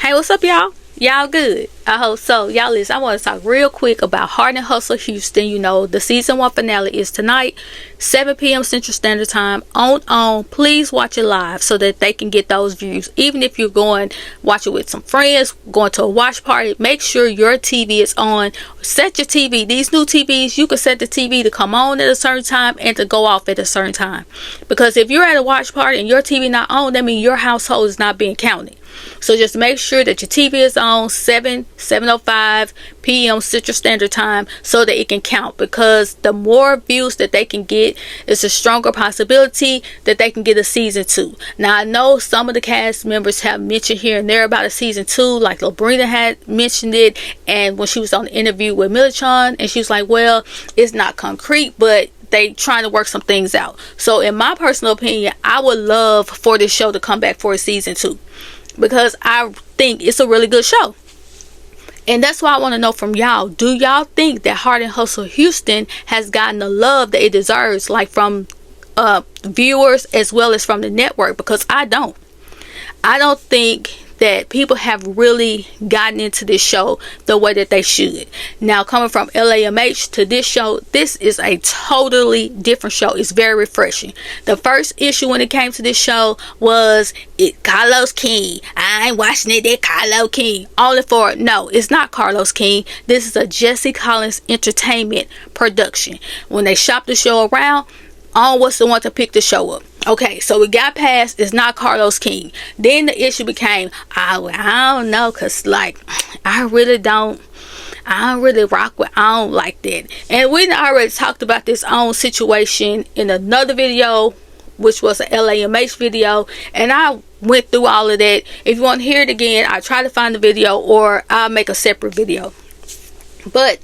Hey, what's up, y'all? Y'all good? I hope so. Y'all listen, I want to talk real quick about Heart and Hustle Houston. You know, the season 1 finale is tonight, 7 p.m. Central Standard Time on. Please watch it live so that they can get those views. Even if you're going watch it with some friends, going to a watch party, make sure your TV is on. Set your TV. These new TVs, you can set the TV to come on at a certain time and to go off at a certain time. Because if you're at a watch party and your TV not on, that means your household is not being counted. So just make sure that your TV is on 7:05 p.m. Central Standard Time so that it can count, because the more views that they can get, it's a stronger possibility that they can get a season 2. Now, I know some of the cast members have mentioned here and there about a season 2, like Labrina had mentioned it, and when she was on the interview with Millichan, and she was like, well, it's not concrete, but they trying to work some things out. So in my personal opinion, I would love for this show to come back for a season 2, because I think it's a really good show. And that's why I want to know from y'all. Do y'all think that Heart and Hustle Houston has gotten the love that it deserves, like from viewers as well as from the network? Because I don't think that people have really gotten into this show the way that they should. Now, coming from LAMH to this show, this is a totally different show. It's very refreshing. The first issue when it came to this show was Carlos King. I ain't watching it, that Carlos King. No, it's not Carlos King. This is a Jesse Collins Entertainment production. When they shop the show around, On was the one to pick the show up. Okay, so we got past, it's not Carlos King. Then the issue became, I don't know, because like, I don't really rock with On like that. And we already talked about this On situation in another video, which was an LAMH video, and I went through all of that. If you want to hear it again, I'll try to find the video, or I'll make a separate video. But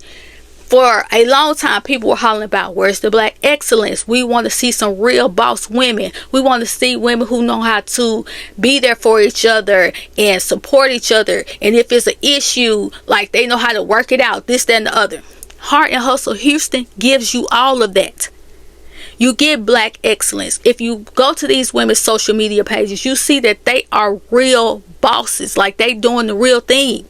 for a long time, people were hollering about, where's the black excellence? We want to see some real boss women. We want to see women who know how to be there for each other and support each other. And if it's an issue, like they know how to work it out, this, that, and the other. Heart and Hustle Houston gives you all of that. You get black excellence. If you go to these women's social media pages, you see that they are real bosses. Like they doing the real thing.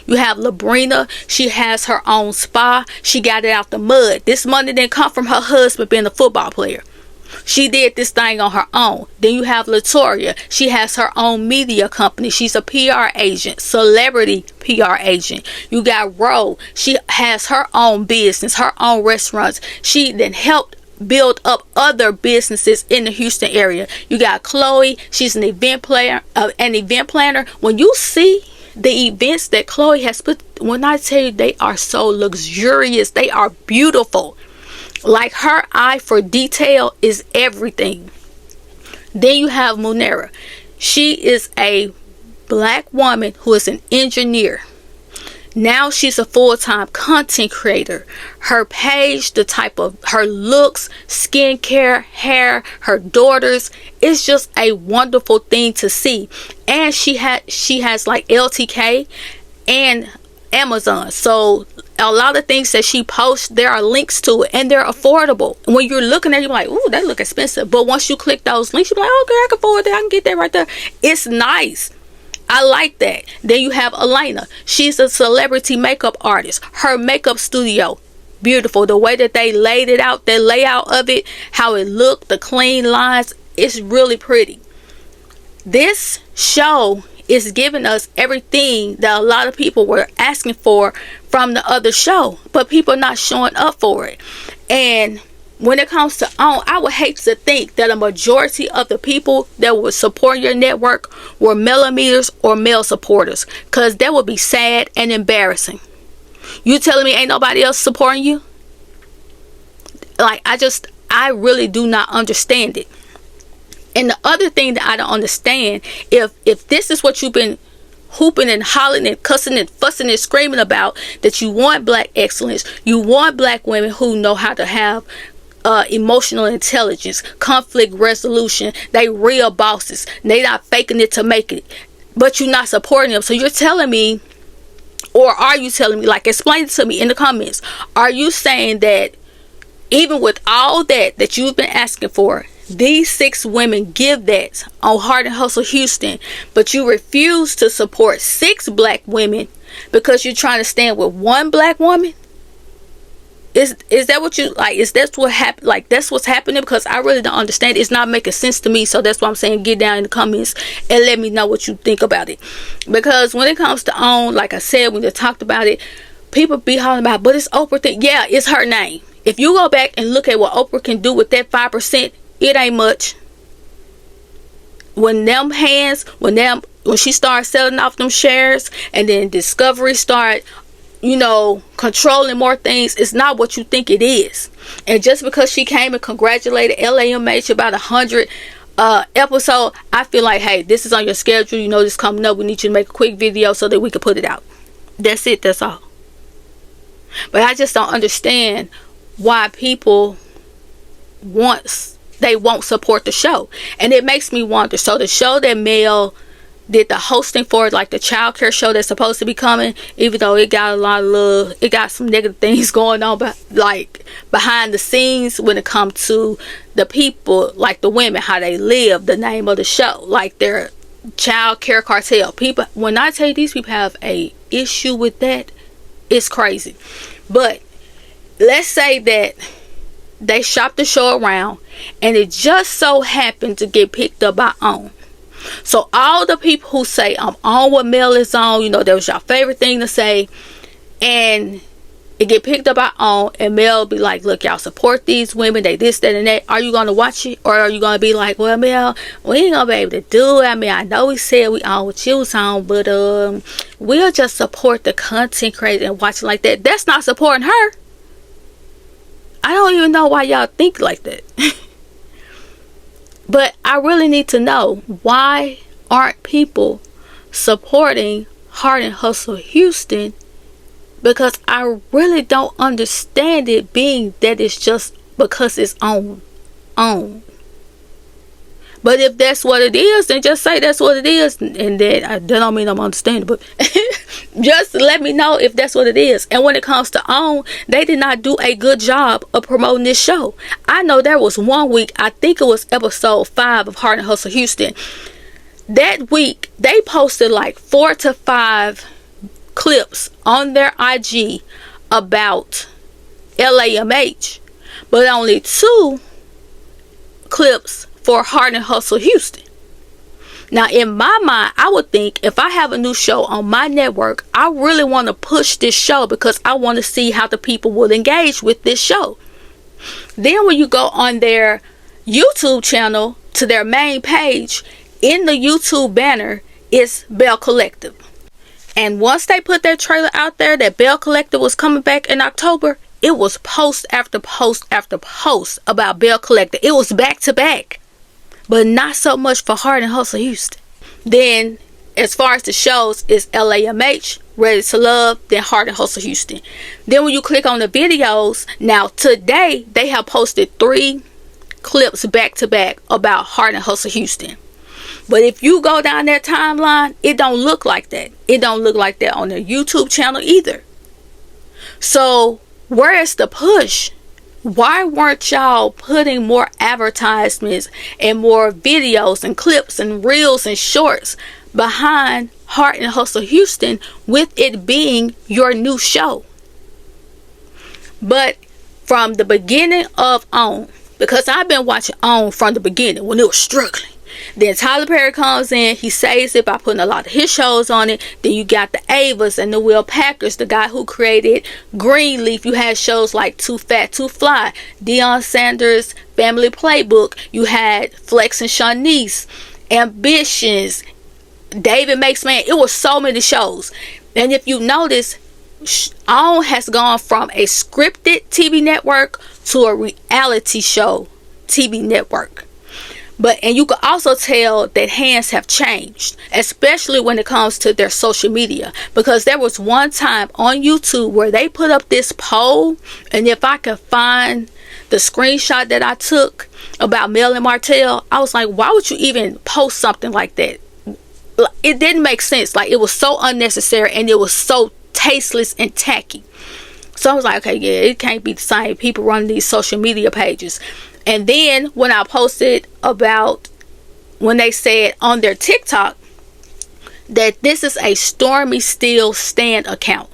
You have Labrina. She has her own spa. She got it out the mud. This money didn't come from her husband being a football player. She did this thing on her own. Then you have Latoria. She has her own media company. She's a PR agent, celebrity PR agent. You got Ro. She has her own business, her own restaurants. She then helped build up other businesses in the Houston area. You got Chloe. She's an event planner. When you see the events that Chloe has put, when I tell you, they are so luxurious, they are beautiful. Like, her eye for detail is everything. Then you have Munera. She is a black woman who is an engineer. Now she's a full-time content creator. Her page, the type of her looks, skincare, hair, her daughters, it's just a wonderful thing to see. And she has like LTK and Amazon. So a lot of things that she posts, there are links to it, and they're affordable. When you're looking at it, you're like, ooh, that look expensive. But once you click those links, you're like, okay, I can afford that. I can get that right there. It's nice. I like that. Then you have Elena. She's a celebrity makeup artist. Her makeup studio, beautiful. The way that they laid it out, the layout of it, how it looked, the clean lines, it's really pretty. This show is giving us everything that a lot of people were asking for from the other show, but people are not showing up for it. And when it comes to On, I would hate to think that a majority of the people that would support your network were millimeters or male supporters, because that would be sad and embarrassing. You telling me ain't nobody else supporting you? Like, I really do not understand it. And the other thing that I don't understand, if this is what you've been hooping and hollering and cussing and fussing and screaming about, that you want black excellence, you want black women who know how to have emotional intelligence, conflict resolution, they real bosses, they not faking it to make it, but you're not supporting them. So you're telling me, or are you telling me, like, explain it to me in the comments, are you saying that even with all that you've been asking for, these 6 women give that on Heart and Hustle Houston, but you refuse to support 6 black women because you're trying to stand with 1 black woman? Is that what you like? Is that what happened? Like, that's what's happening? Because I really don't understand. It's not making sense to me. So that's why I'm saying get down in the comments and let me know what you think about it. Because when it comes to OWN, like I said, when they talked about it, people be hollering about, but it's Oprah thing. Yeah, it's her name. If you go back and look at what Oprah can do with that 5%, it ain't much. When she started selling off them shares, and then Discovery started, controlling more things, it's not what you think it is. And just because she came and congratulated LAMH about 100 episode, I feel like, hey, this is on your schedule, this coming up, we need you to make a quick video so that we can put it out. That's it. That's all. But I just don't understand why people won't support the show. And it makes me wonder, so the show that Mel did the hosting for, like the child care show that's supposed to be coming, even though it got a lot of love, it got some negative things going on, but like behind the scenes when it comes to the people, like the women, how they live, the name of the show, like their child care cartel. People, when I tell you these people have a issue with that, it's crazy. But let's say that they shopped the show around and it just so happened to get picked up by OWN. So all the people who say I'm on what Mel is on, that was your favorite thing to say, and it get picked up by OWN, and Mel be like, look, y'all support these women, they this, that, and that. Are you gonna watch it? Or are you gonna be like, well, Mel, we ain't gonna be able to do it. I mean, I know we said we on what you was on, but we'll just support the content creator and watch it like that. That's not supporting her. I don't even know why y'all think like that. But I really need to know, why aren't people supporting Heart and Hustle Houston? Because I really don't understand it, being that it's just because it's on. But if that's what it is, then just say that's what it is, and that don't mean I'm understanding, but just let me know if that's what it is. And when it comes to OWN, they did not do a good job of promoting this show. I know there was one week, I think it was episode 5 of Heart and Hustle Houston. That week, they posted like 4 to 5 clips on their IG about LAMH, but only 2 clips for Heart and Hustle Houston. Now, in my mind, I would think if I have a new show on my network, I really want to push this show because I want to see how the people will engage with this show. Then when you go on their YouTube channel to their main page, in the YouTube banner is Bell Collective. And once they put their trailer out there that Bell Collective was coming back in October, it was post after post after post about Bell Collective. It was back to back. But not so much for Heart and Hustle Houston. Then, as far as the shows, it's LAMH, Ready to Love, then Heart and Hustle Houston. Then when you click on the videos, now today, they have posted 3 clips back to back about Heart and Hustle Houston. But if you go down that timeline, it don't look like that. It don't look like that on their YouTube channel either. So, where is the push? Why weren't y'all putting more advertisements and more videos and clips and reels and shorts behind Heart and Hustle Houston, with it being your new show? But from the beginning of OWN, because I've been watching OWN from the beginning when it was struggling. Then Tyler Perry comes in, he saves it by putting a lot of his shows on it. Then you got the Avas and the Will Packers, the guy who created Greenleaf. You had shows like Too Fat, Too Fly, Deion Sanders' Family Playbook. You had Flex and Shanice, Ambitions, David Makes Man. It was so many shows. And if you notice, OWN has gone from a scripted TV network to a reality show TV network. And you can also tell that hands have changed, especially when it comes to their social media. Because there was one time on YouTube where they put up this poll, and if I could find the screenshot that I took about Mel and Martell, I was like, why would you even post something like that? It didn't make sense. Like, it was so unnecessary, and it was so tasteless and tacky. So I was like, okay, yeah, it can't be the same people running these social media pages. And then when I posted about when they said on their TikTok that this is a Stormy Still Stand account,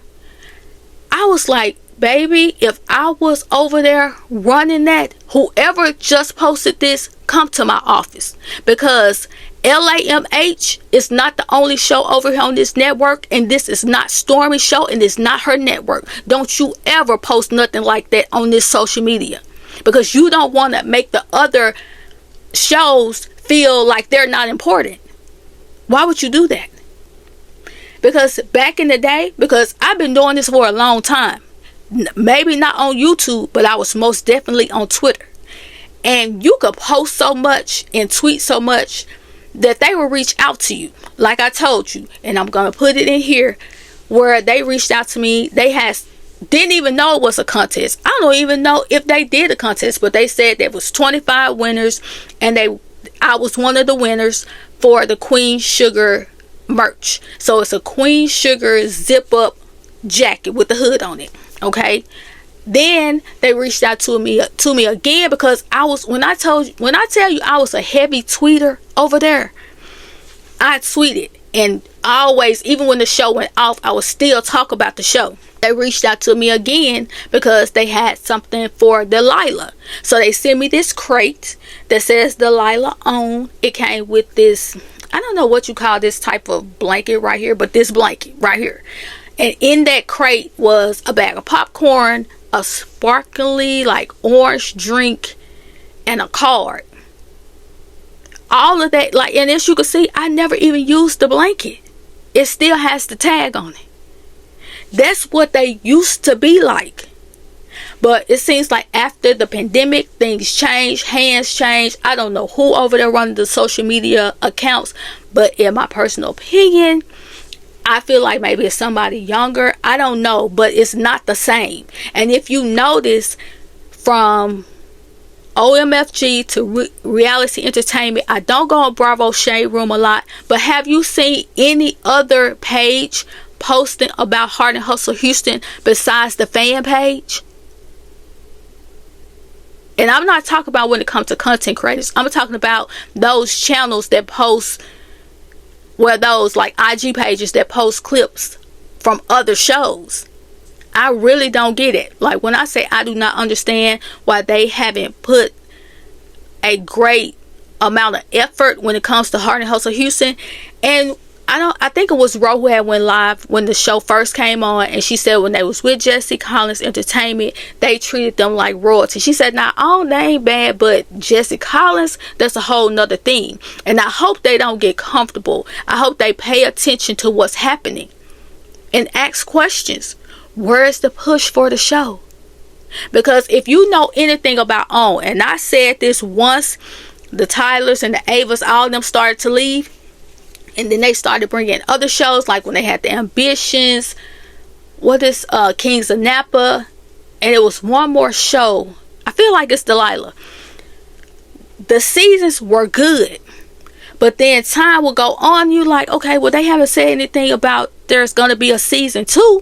I was like, baby, if I was over there running that, whoever just posted this, come to my office. Because LAMH is not the only show over here on this network, and this is not Stormy's show, and it's not her network. Don't you ever post nothing like that on this social media, because you don't want to make the other shows feel like they're not important. Why would you do that? Because back in the day, because I've been doing this for a long time, maybe not on YouTube, but I was most definitely on Twitter, and you could post so much and tweet so much that they will reach out to you, like I told you, and I'm gonna put it in here where they reached out to me. Didn't even know it was a contest. I don't even know if they did a contest, but they said there was 25 winners, and I was one of the winners for the Queen Sugar merch. So it's a Queen Sugar zip up jacket with the hood on it. Okay. Then they reached out to me again, because when I tell you I was a heavy tweeter over there, I tweeted, and always, even when the show went off, I would still talk about the show. They reached out to me again because they had something for Delilah. So they sent me this crate that says Delilah on. It came with this, I don't know what you call this type of blanket right here, but this blanket right here. And in that crate was a bag of popcorn, a sparkly like orange drink, and a card. All of that, like, and as you can see, I never even used the blanket. It still has the tag on it. That's what they used to be like. But it seems like after the pandemic, things changed, hands changed. I don't know who over there running the social media accounts, but in my personal opinion, I feel like maybe it's somebody younger. I don't know, but it's not the same. And if you notice, from OMFG to Reality Entertainment, I don't go on Bravo Shade Room a lot, but have you seen any other page posting about Heart and Hustle Houston besides the fan page? And I'm not talking about when it comes to content creators. I'm talking about those channels that post, well, those like IG pages that post clips from other shows. I really don't get it. Like, when I say I do not understand why they haven't put a great amount of effort when it comes to Heart and Hustle Houston. And I think it was Ro who had went live when the show first came on, and she said when they was with Jesse Collins Entertainment, they treated them like royalty. She said, now, oh, they ain't bad, but Jesse Collins, that's a whole nother thing. And I hope they don't get comfortable. I hope they pay attention to what's happening and ask questions. Where is the push for the show? Because if you know anything about OWN, and I said this once the Tylers and the Avas, all of them started to leave, and then they started bringing other shows, like when they had the Ambitions, Kings of Napa, and it was one more show. I feel like it's Delilah. The seasons were good, but then time will go on. You like, okay, well, they haven't said anything about there's going to be a season 2.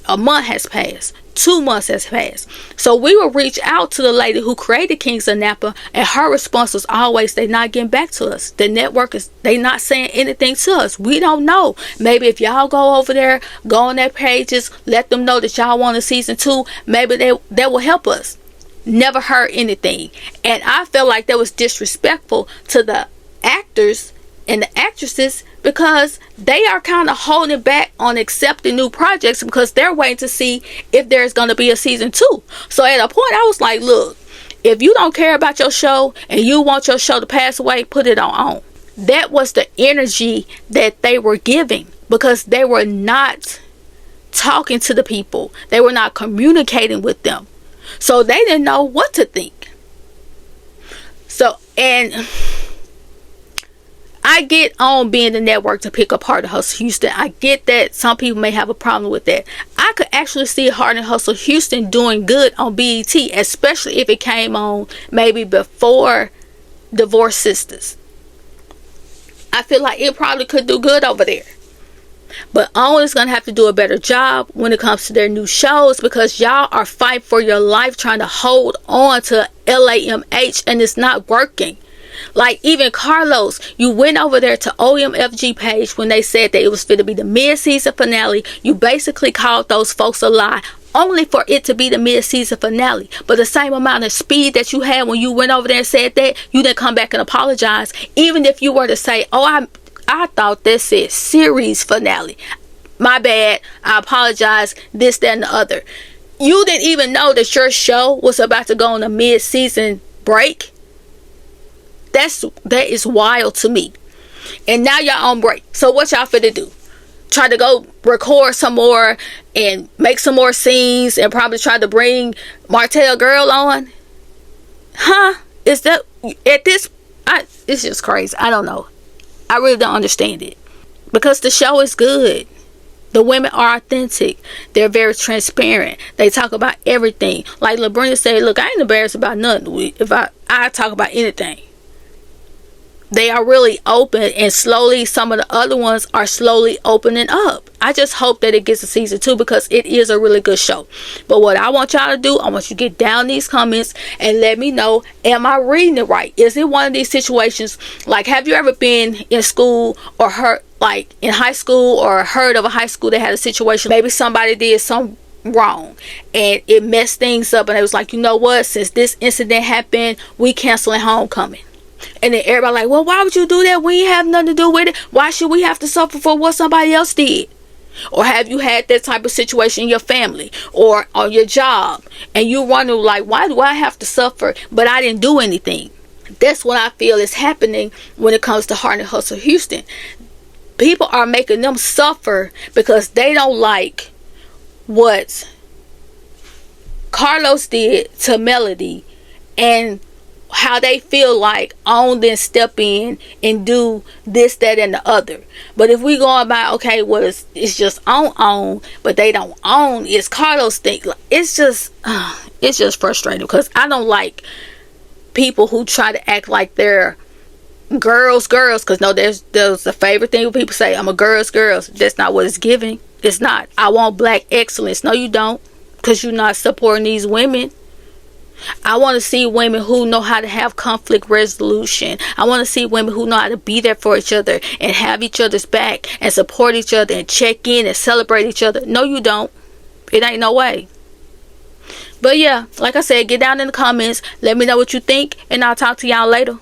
A month has passed. 2 months has passed. So we will reach out to the lady who created Kings of Napa, and her response was always, they're not getting back to us. The network they not saying anything to us. We don't know. Maybe if y'all go over there, go on their pages, let them know that y'all want a season 2, maybe they will help us. Never heard anything. And I felt like that was disrespectful to the actors and the actresses, because they are kind of holding back on accepting new projects because they're waiting to see if there's going to be a season 2. So at a point, I was like, look, if you don't care about your show and you want your show to pass away, put it on. That was the energy that they were giving, because they were not talking to the people. They were not communicating with them. So they didn't know what to think. So, and I get on being the network to pick up Heart and Hustle Houston. I get that some people may have a problem with that. I could actually see Heart and Hustle Houston doing good on BET, especially if it came on maybe before Divorced Sisters. I feel like it probably could do good over there. But OWN is going to have to do a better job when it comes to their new shows, because y'all are fighting for your life trying to hold on to LAMH, and it's not working. Like, even Carlos, you went over there to OMFG page when they said that it was fit to be the mid-season finale. You basically called those folks a lie, only for it to be the mid-season finale. But the same amount of speed that you had when you went over there and said that, you didn't come back and apologize. Even if you were to say, oh, I thought this said series finale. My bad. I apologize. This, that, and the other. You didn't even know that your show was about to go on a mid-season break. That is wild to me. And now y'all on break. So what y'all finna do? Try to go record some more and make some more scenes and probably try to bring Martell Girl on? Huh? Is that at this? It's just crazy. I don't know. I really don't understand it, because the show is good. The women are authentic. They're very transparent. They talk about everything. Like LaBrenda said, look, I ain't embarrassed about nothing. If I talk about anything. They are really open, and slowly some of the other ones are slowly opening up. I just hope that it gets a season 2, because it is a really good show. But what I want y'all to do, I want you to get down these comments and let me know, am I reading it right? Is it one of these situations, like, have you ever been in school or heard, like in high school, or heard of a high school that had a situation, maybe somebody did some wrong and it messed things up, and it was like, you know what, since this incident happened, we canceling homecoming. And then everybody like, well, why would you do that? We ain't have nothing to do with it. Why should we have to suffer for what somebody else did? Or have you had that type of situation in your family or on your job, and you wonder, like, why do I have to suffer, but I didn't do anything? That's what I feel is happening when it comes to Heart and Hustle Houston. People are making them suffer because they don't like what Carlos did to Melody, and how they feel like OWN then step in and do this, that, and the other. But if we go about, okay, well, it's just OWN, but they don't own, it's Carlos thing. It's just frustrating, because I don't like people who try to act like they're girls, because no, there's a favorite thing when people say, I'm a girls. That's not what it's giving. It's not. I want black excellence. No, you don't, because you're not supporting these women. I want to see women who know how to have conflict resolution. I want to see women who know how to be there for each other and have each other's back and support each other and check in and celebrate each other. No, you don't. It ain't no way. But yeah, like I said, get down in the comments. Let me know what you think, and I'll talk to y'all later.